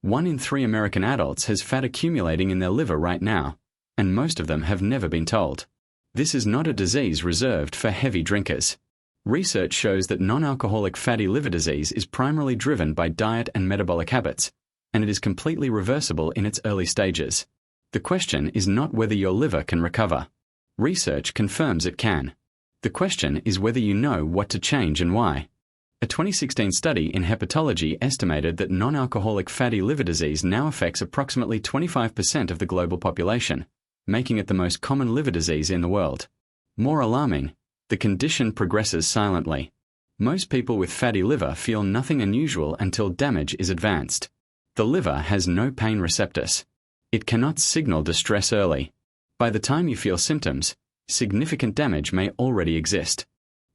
1 in 3 American adults has fat accumulating in their liver right now, and most of them have never been told. This is not a disease reserved for heavy drinkers. Research shows that non-alcoholic fatty liver disease is primarily driven by diet and metabolic habits, and it is completely reversible in its early stages. The question is not whether your liver can recover. Research confirms it can. The question is whether you know what to change and why. A 2016 study in hepatology estimated that non-alcoholic fatty liver disease now affects approximately 25% of the global population, making it the most common liver disease in the world. More alarming, the condition progresses silently. Most people with fatty liver feel nothing unusual until damage is advanced. The liver has no pain receptors. It cannot signal distress early. By the time you feel symptoms, significant damage may already exist.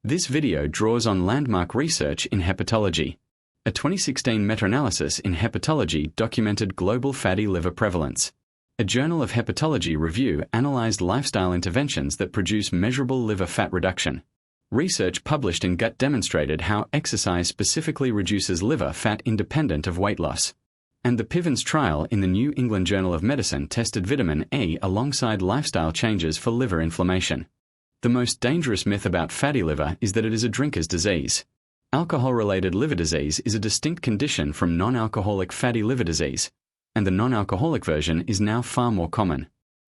This video draws on landmark research in hepatology. A 2016 meta-analysis in hepatology documented global fatty liver prevalence. A Journal of Hepatology review analyzed lifestyle interventions that produce measurable liver fat reduction. Research published in Gut demonstrated how exercise specifically reduces liver fat independent of weight loss. And the PIVENS trial in the New England Journal of Medicine tested vitamin A alongside lifestyle changes for liver inflammation. The most dangerous myth about fatty liver is that it is a drinker's disease. Alcohol-related liver disease is a distinct condition from non-alcoholic fatty liver disease, and the non-alcoholic version is now far more common.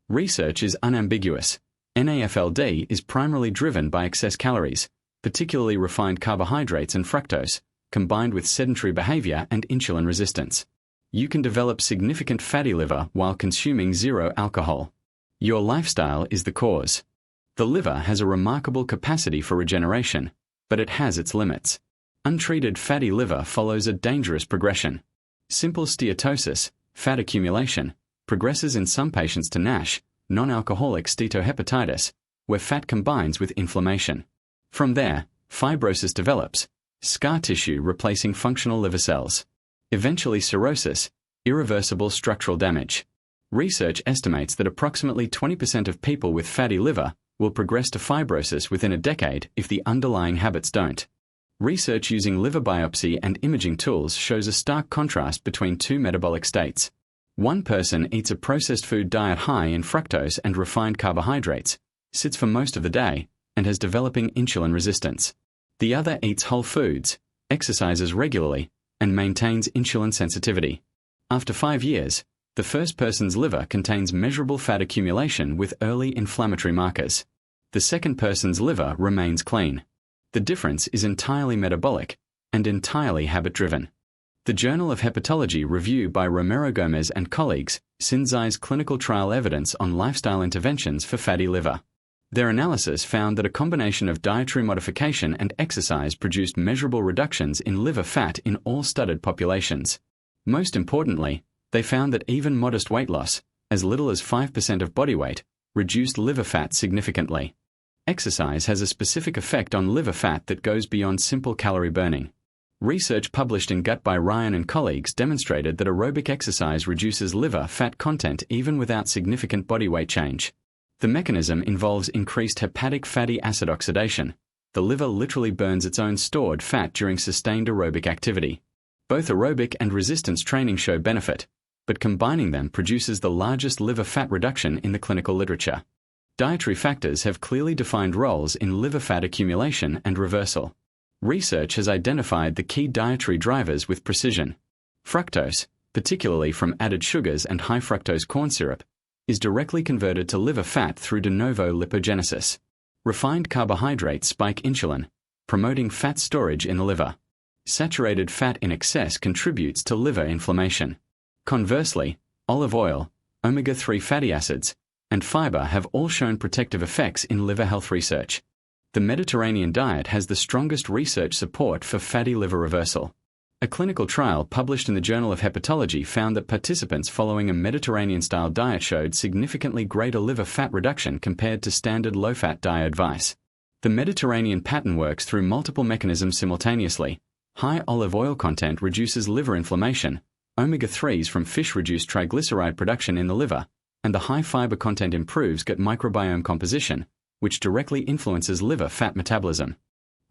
Research is unambiguous. NAFLD is primarily driven by excess calories, particularly refined carbohydrates and fructose, combined with sedentary behavior and insulin resistance. You can develop significant fatty liver while consuming zero alcohol. Your lifestyle is the cause. The liver has a remarkable capacity for regeneration, but it has its limits. Untreated fatty liver follows a dangerous progression. Simple steatosis, fat accumulation, progresses in some patients to NASH, non-alcoholic steatohepatitis, where fat combines with inflammation. From there, fibrosis develops, scar tissue replacing functional liver cells. Eventually cirrhosis, irreversible structural damage. Research estimates that approximately 20% of people with fatty liver will progress to fibrosis within a decade if the underlying habits don't. Research using liver biopsy and imaging tools shows a stark contrast between two metabolic states. One person eats a processed food diet high in fructose and refined carbohydrates, sits for most of the day, and has developing insulin resistance. The other eats whole foods, exercises regularly, and maintains insulin sensitivity. After 5 years, the first person's liver contains measurable fat accumulation with early inflammatory markers. The second person's liver remains clean. The difference is entirely metabolic and entirely habit-driven. The Journal of Hepatology review by Romero Gomez and colleagues synthesized clinical trial evidence on lifestyle interventions for fatty liver. Their analysis found that a combination of dietary modification and exercise produced measurable reductions in liver fat in all studied populations. Most importantly, they found that even modest weight loss, as little as 5% of body weight, reduced liver fat significantly. Exercise has a specific effect on liver fat that goes beyond simple calorie burning. Research published in Gut by Ryan and colleagues demonstrated that aerobic exercise reduces liver fat content even without significant body weight change. The mechanism involves increased hepatic fatty acid oxidation. The liver literally burns its own stored fat during sustained aerobic activity. Both aerobic and resistance training show benefit, but combining them produces the largest liver fat reduction in the clinical literature. Dietary factors have clearly defined roles in liver fat accumulation and reversal. Research has identified the key dietary drivers with precision. Fructose, particularly from added sugars and high fructose corn syrup, is directly converted to liver fat through de novo lipogenesis. Refined carbohydrates spike insulin, promoting fat storage in the liver. Saturated fat in excess contributes to liver inflammation. Conversely, olive oil, omega-3 fatty acids, and fiber have all shown protective effects in liver health research. The Mediterranean diet has the strongest research support for fatty liver reversal. A clinical trial published in the Journal of Hepatology found that participants following a Mediterranean-style diet showed significantly greater liver fat reduction compared to standard low-fat diet advice. The Mediterranean pattern works through multiple mechanisms simultaneously. High olive oil content reduces liver inflammation, omega-3s from fish reduce triglyceride production in the liver, and the high fiber content improves gut microbiome composition, which directly influences liver fat metabolism.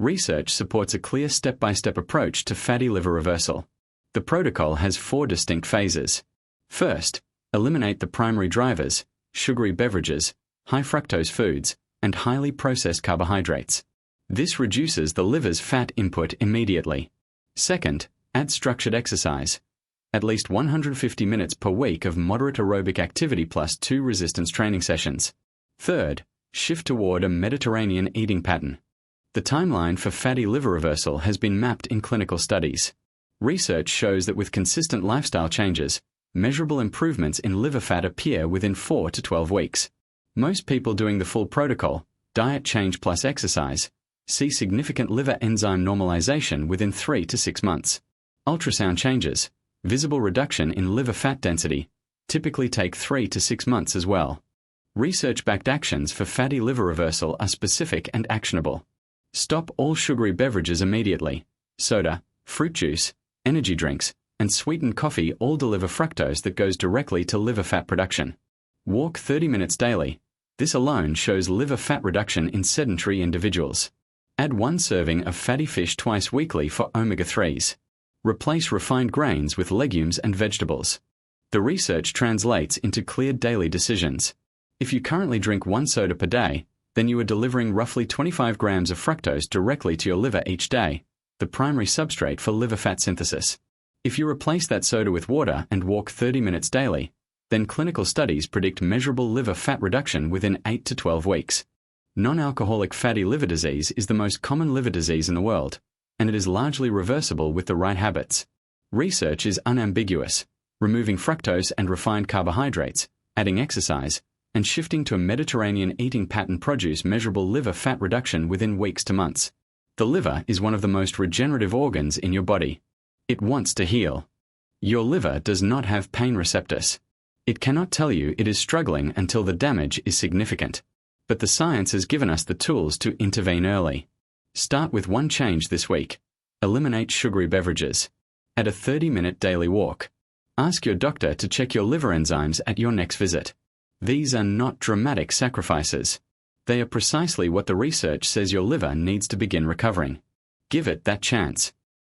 Research supports a clear step-by-step approach to fatty liver reversal. The protocol has 4 distinct phases. First, eliminate the primary drivers, sugary beverages, high fructose foods, and highly processed carbohydrates. This reduces the liver's fat input immediately. Second, add structured exercise. At least 150 minutes per week of moderate aerobic activity plus 2 resistance training sessions. Third, shift toward a Mediterranean eating pattern. The timeline for fatty liver reversal has been mapped in clinical studies. Research shows that with consistent lifestyle changes, measurable improvements in liver fat appear within 4 to 12 weeks. Most people doing the full protocol, diet change plus exercise, see significant liver enzyme normalization within 3 to 6 months. Ultrasound changes, visible reduction in liver fat density, typically take 3 to 6 months as well. Research-backed actions for fatty liver reversal are specific and actionable. Stop all sugary beverages immediately. Soda, fruit juice, energy drinks, and sweetened coffee all deliver fructose that goes directly to liver fat production. Walk 30 minutes daily. This alone shows liver fat reduction in sedentary individuals. Add 1 serving of fatty fish twice weekly for omega-3s. Replace refined grains with legumes and vegetables. The research translates into clear daily decisions. If you currently drink 1 soda per day, then you are delivering roughly 25 grams of fructose directly to your liver each day, the primary substrate for liver fat synthesis. If you replace that soda with water and walk 30 minutes daily, then clinical studies predict measurable liver fat reduction within 8 to 12 weeks. Non-alcoholic fatty liver disease is the most common liver disease in the world, and it is largely reversible with the right habits. Research is unambiguous. Removing fructose and refined carbohydrates, adding exercise, and shifting to a Mediterranean eating pattern produce measurable liver fat reduction within weeks to months. The liver is one of the most regenerative organs in your body. It wants to heal. Your liver does not have pain receptors. It cannot tell you it is struggling until the damage is significant. But the science has given us the tools to intervene early. Start with 1 change this week. Eliminate sugary beverages. Add a 30-minute daily walk. Ask your doctor to check your liver enzymes at your next visit. These are not dramatic sacrifices. They are precisely what the research says your liver needs to begin recovering. Give it that chance.